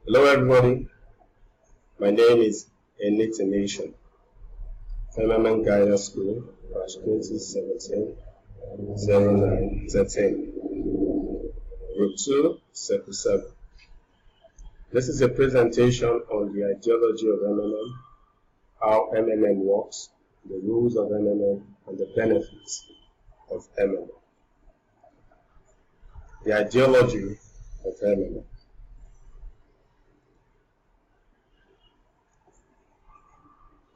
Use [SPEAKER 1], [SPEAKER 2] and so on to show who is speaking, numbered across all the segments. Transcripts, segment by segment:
[SPEAKER 1] Hello everybody, my name is Enetanation, Feminine Guidance School, March 2017, 0913, Group 2, Circle 7. This is a presentation on the ideology of MMM, how MMM works, the rules of MMM, and the benefits of MMM. The ideology of MMM.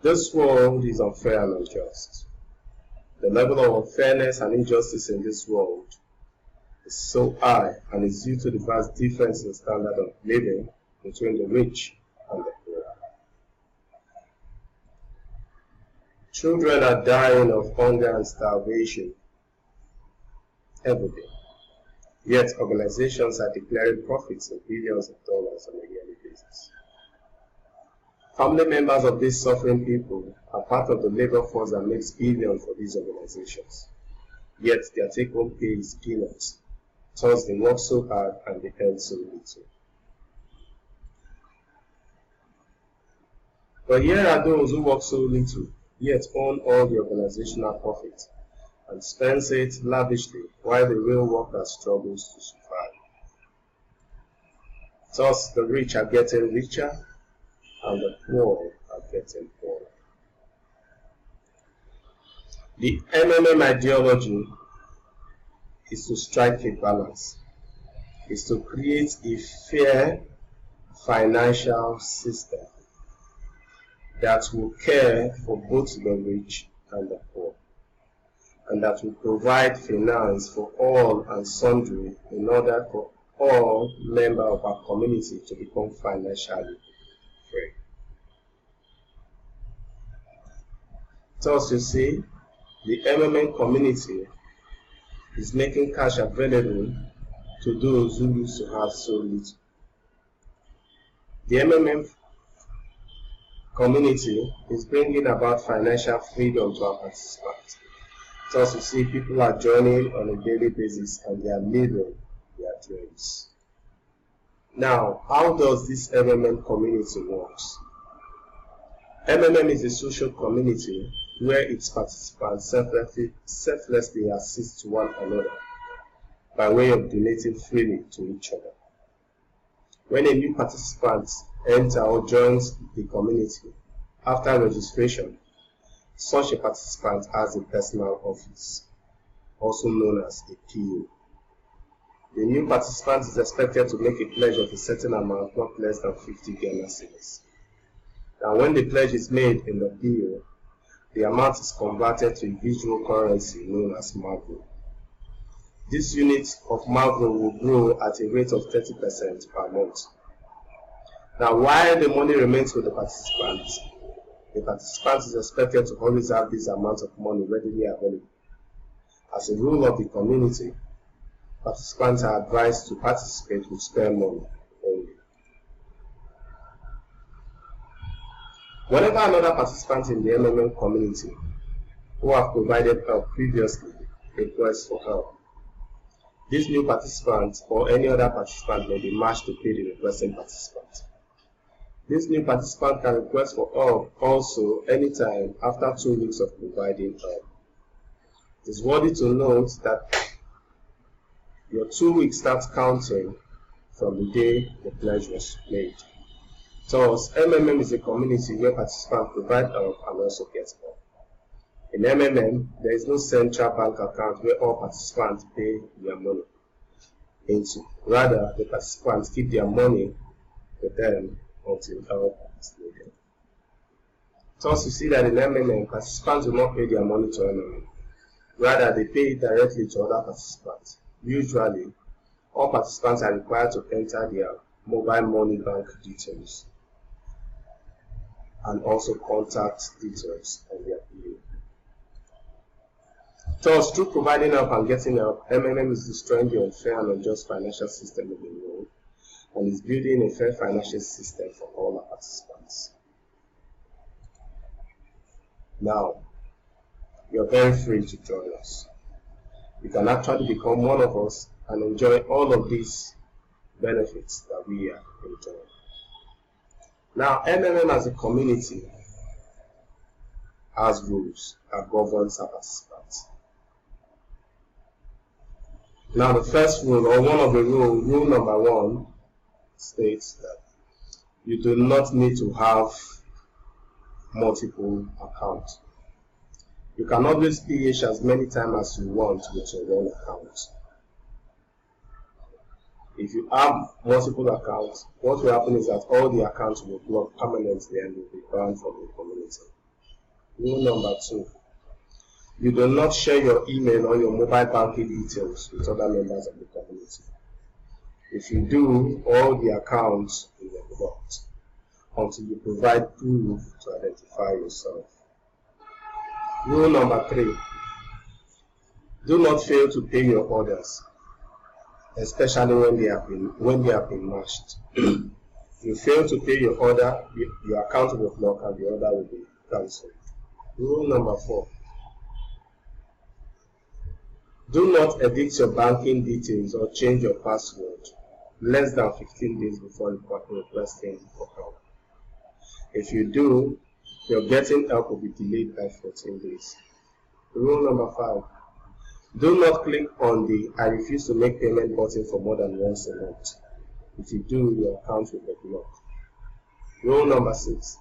[SPEAKER 1] This world is unfair and unjust. The level of unfairness and injustice in this world is so high and is due to the vast difference in standard of living between the rich and the poor. Children are dying of hunger and starvation every day. Yet organizations are declaring profits in billions of dollars on a yearly basis. Family members of these suffering people are part of the labor force that makes billions for these organizations. Yet their take-home pay is peanuts. Thus they work so hard and they earn so little. But here are those who work so little, yet own all the organizational profit and spends it lavishly while the real worker struggles to survive. Thus the rich are getting richer and the poor are getting poorer. The MMM ideology is to strike a balance, is to create a fair financial system that will care for both the rich and the poor, and that will provide finance for all and sundry in order for all members of our community to become financially free. Thus, you see, the MMM community is making cash available to those who used to have so little. The MMM community is bringing about financial freedom to our participants. Thus, you see, people are joining on a daily basis and they are living their dreams. Now, how does this MMM community work? MMM is a social community where its participants selflessly assist one another by way of donating freely to each other. When a new participant enters or joins the community after registration, such a participant has a personal office, also known as a PO. The new participant is expected to make a pledge of a certain amount, not less than 50 Ghana cedis. Now, when the pledge is made in the PO, the amount is converted to a visual currency known as Magro. This unit of Magro will grow at a rate of 30% per month. Now, while the money remains with the participant is expected to always have this amount of money readily available. As a rule of the community, participants are advised to participate with spare money only. Whenever another participant in the MMM community who have provided help previously requests for help, this new participant or any other participant may be matched to pay the requesting participant. This new participant can request for help also anytime after 2 weeks of providing help. It is worthy to note that your 2 weeks starts counting from the day the pledge was made. Thus, MMM is a community where participants provide help and also get help. In MMM, there is no central bank account where all participants pay their money into. Rather, the participants keep their money with them until help is needed. Thus, you see that in MMM, participants do not pay their money to MMM. Rather, they pay it directly to other participants. Usually, all participants are required to enter their mobile money bank details and also contact details on their PO. Thus, through providing help and getting help, MMM is destroying the unfair and unjust financial system of the world and is building a fair financial system for all our participants. Now, you're very free to join us. You can actually become one of us and enjoy all of these benefits that we are enjoying. Now, MMM as a community has rules that govern our participants. Now, the first rule, or one of the rules, rule number 1, states that you do not need to have multiple accounts. You can always PH as many times as you want with your one account. If you have multiple accounts, what will happen is that all the accounts will be blocked permanently and will be banned from the community. Rule number 2, you do not share your email or your mobile banking details with other members of the community. If you do, all the accounts will be blocked until you provide proof to identify yourself. Rule number 3, do not fail to pay your orders, especially when they have been matched. You fail to pay your order, your account will be blocked and the order will be cancelled. Rule number 4, do not edit your banking details or change your password less than 15 days before requesting for help. If you do, your getting help will be delayed by 14 days. Rule number 5, do not click on the I refuse to make payment button for more than once a month. If you do, your account will be blocked. Rule number 6,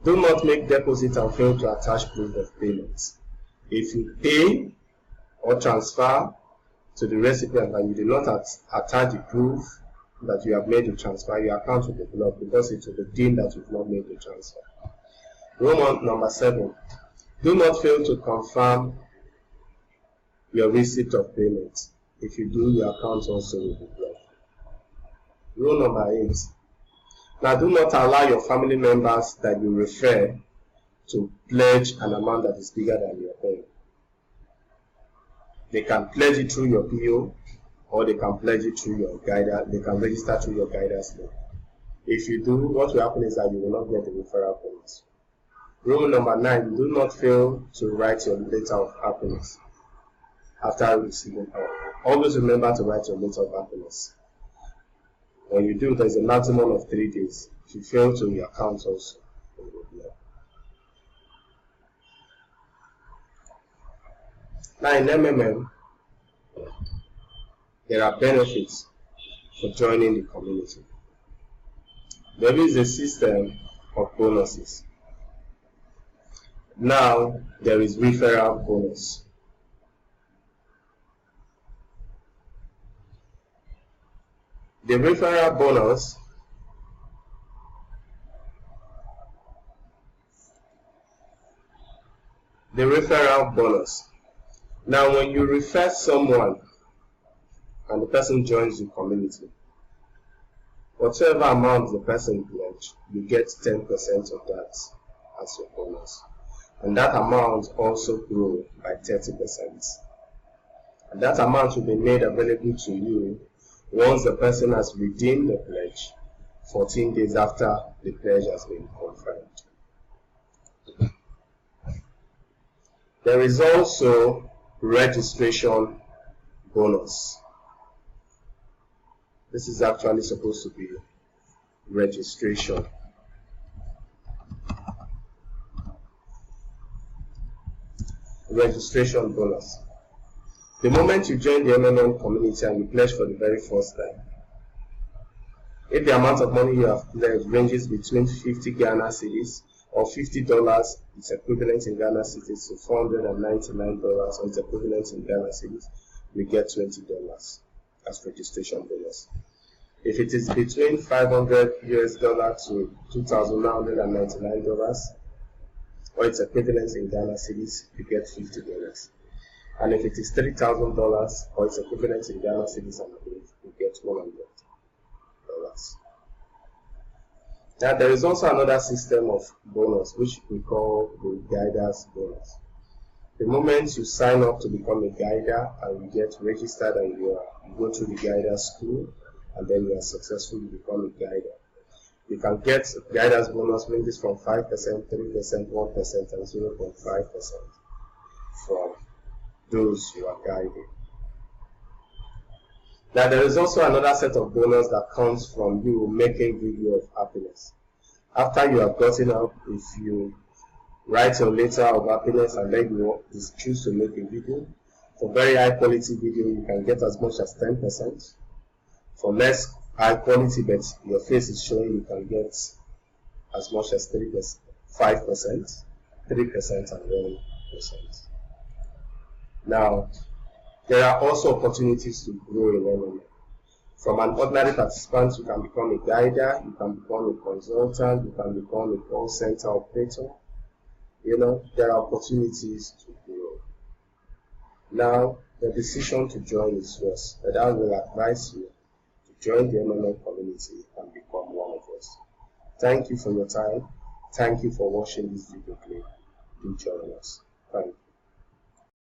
[SPEAKER 1] do not make deposit and fail to attach proof of payment. If you pay or transfer to the recipient and you do not attach the proof that you have made the transfer, your account will be blocked because it will be deemed that you've not made the transfer. Rule number 7, do not fail to confirm your receipt of payment. If you do, your account also will be blocked. Rule number 8, now do not allow your family members that you refer to pledge an amount that is bigger than your own. They can pledge it through your PO, or they can pledge it through your guidance. They can register through your guidance link. If you do, what will happen is that you will not get the referral bonus. Rule number 9, do not fail to write your letter of happiness after receiving help. Always remember to write your letter of happiness. When you do, there is a maximum of 3 days. If you fail to, your account also will be blocked. Now in MMM, there are benefits for joining the community. There is a system of bonuses. Now there is referral bonus. The referral bonus Now when you refer someone and the person joins the community, whatever amount the person pledged, you get 10% of that as your bonus. And that amount also grows by 30%. And that amount will be made available to you once the person has redeemed the pledge 14 days after the pledge has been confirmed. There is also registration bonus. This is actually supposed to be registration. Registration bonus. The moment you join the MMM community and you pledge for the very first time, if the amount of money you have pledged ranges between 50 Ghana cedis or $50, it's equivalent in Ghana cedis to $499, or it's equivalent in Ghana cedis, we get $20 as registration bonus. If it is between $500 to $2,999, or it's equivalent in Ghana cedis, you get $50. And if it is $3,000 or it's equivalent in Ghana cedis and above, you get $100. Now there is also another system of bonus which we call the guiders bonus. The moment you sign up to become a guider and you get registered and you go through the guider school and then you are successfully become a guider, you can get guiders bonus ranges from 5%, 3%, 1%, and 0.5% from those you are guiding. Now there is also another set of bonus that comes from you making video of happiness. After you have gotten up, if you write your letter of happiness and then you choose to make a video, for very high quality video, you can get as much as 10%. For less high quality, but your face is showing, you can get as much as 3%, 5%, 3%, and 1%. Now, there are also opportunities to grow in MMA. From an ordinary participant, you can become a guider, you can become a consultant, you can become a call center operator. There are opportunities to grow. Now, the decision to join is yours, but I will advise you to join the MMA community and become one of us. Thank you for your time. Thank you for watching this video clip. Do join us. Thank you.